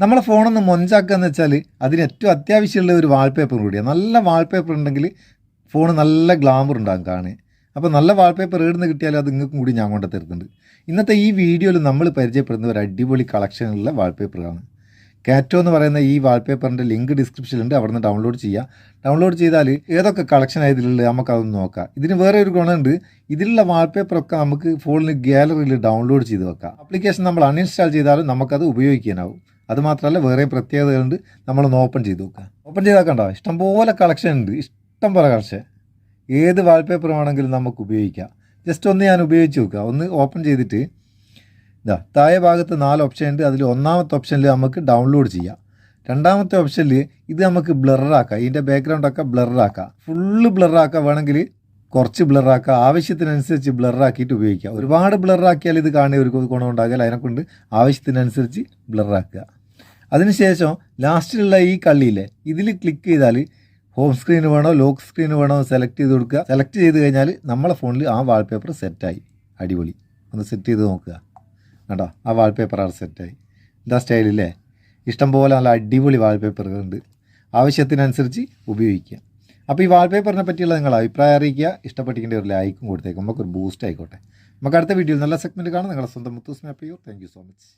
നമ്മളെ ഫോണൊന്ന് മൊഞ്ചാക്കുക എന്ന് വെച്ചാൽ അതിന് ഏറ്റവും അത്യാവശ്യമുള്ള ഒരു വാൾപേപ്പർ കൂടിയാണ്. നല്ല വാൾപേപ്പർ ഉണ്ടെങ്കിൽ ഫോൺ നല്ല ഗ്ലാമർ ഉണ്ടാകും കാണുക. അപ്പോൾ നല്ല വാൾപേപ്പർ എവിടെ നിന്ന് കിട്ടിയാലും അത് നിങ്ങൾക്കും കൂടി ഞാൻ കൊണ്ട് തരുന്നുണ്ട്. ഇന്നത്തെ ഈ വീഡിയോയിൽ നമ്മൾ പരിചയപ്പെടുന്ന ഒരു അടിപൊളി കളക്ഷനുള്ള വാൾപേപ്പറാണ്. കാറ്റോ എന്ന് പറയുന്ന ഈ വാൾപേപ്പറിൻ്റെ ലിങ്ക് ഡിസ്ക്രിപ്ഷനിലുണ്ട്, അവിടെ നിന്ന് ഡൗൺലോഡ് ചെയ്യുക. ഡൗൺലോഡ് ചെയ്താൽ ഏതൊക്കെ കളക്ഷൻ ഇതിലുള്ളത് നമുക്കതൊന്ന് നോക്കാം. ഇതിന് വേറെ ഒരു ഗുണമുണ്ട്, ഇതിലുള്ള വാൾപേപ്പറൊക്കെ നമുക്ക് ഫോണിൽ ഗാലറിയിൽ ഡൗൺലോഡ് ചെയ്ത് വെക്കാം. ആപ്ലിക്കേഷൻ നമ്മൾ അൺഇൻസ്റ്റാൾ ചെയ്താലും നമുക്കത് ഉപയോഗിക്കാനാവും. അതുമാത്രമല്ല വേറെ പ്രത്യേകതകളുണ്ട്, നമ്മളൊന്ന് ഓപ്പൺ ചെയ്ത് നോക്കുക. ഓപ്പൺ ചെയ്താൽ കണ്ടോ ഇഷ്ടംപോലെ കളക്ഷൻ ഉണ്ട്, ഇഷ്ടംപോലെ കളക്ഷൻ. ഏത് വാൾപേപ്പർ വേണമെങ്കിലും നമുക്ക് ഉപയോഗിക്കാം. ജസ്റ്റ് ഒന്ന് ഞാൻ ഉപയോഗിച്ച് നോക്കുക. ഒന്ന് ഓപ്പൺ ചെയ്തിട്ട് ഇതാ താഴെ ഭാഗത്ത് 4 ഓപ്ഷൻ ഉണ്ട്. അതിൽ ഒന്നാമത്തെ ഓപ്ഷനിൽ നമുക്ക് ഡൗൺലോഡ് ചെയ്യാം. രണ്ടാമത്തെ ഓപ്ഷനിൽ ഇത് നമുക്ക് ബ്ലറാക്കാം, ഇതിൻ്റെ ബാക്ക്ഗ്രൗണ്ടൊക്കെ ബ്ലറാക്കാം. ഫുള്ള് ബ്ലറാക്കാം, വേണമെങ്കിൽ കുറച്ച് ബ്ലറാക്കുക, ആവശ്യത്തിനനുസരിച്ച് ബ്ലറാക്കിയിട്ട് ഉപയോഗിക്കുക. ഒരുപാട് ബ്ലറാക്കിയാൽ ഇത് കാണുന്ന ഒരു ഗുണമുണ്ടാകില്ല, അതിനെക്കൊണ്ട് ആവശ്യത്തിനനുസരിച്ച് ബ്ലറാക്കുക. അതിനുശേഷം ലാസ്റ്റിലുള്ള ഈ കള്ളിയില്ലേ, ഇതിൽ ക്ലിക്ക് ചെയ്താൽ ഹോം സ്ക്രീൻ വേണോ ലോക്ക് സ്ക്രീൻ വേണോ സെലക്ട് ചെയ്ത് കൊടുക്കുക. സെലക്ട് ചെയ്ത് കഴിഞ്ഞാൽ നമ്മളെ ഫോണിൽ ആ വാൾപേപ്പർ സെറ്റായി. അടിപൊളി. ഒന്ന് സെറ്റ് ചെയ്ത് നോക്കുക. കേട്ടോ, ആ വാൾപേപ്പർ അവിടെ സെറ്റായി. ഇതാ സ്റ്റൈലില്ലേ, ഇഷ്ടംപോലെ നല്ല അടിപൊളി വാൾപേപ്പറുകളുണ്ട്. ആവശ്യത്തിനനുസരിച്ച് ഉപയോഗിക്കുക. അപ്പോൾ ഈ വാൾപേപ്പറിനെ പറ്റിയുള്ള നിങ്ങൾ അഭിപ്രായം അറിയിക്കുക. ഇഷ്ടപ്പെട്ടിരിക്കേണ്ട ഒരു ലൈക്കും കൊടുത്തേക്കും, നമുക്കൊരു ബൂസ്റ്റ് ആയിക്കോട്ടെ. നമുക്ക് അടുത്ത വീഡിയോയിൽ നല്ല സെഗ്മെൻറ്റ് കാണാം. നിങ്ങളുടെ സ്വന്തം മുത്തൂസ് മാപ്പിയോ. Thank you so much.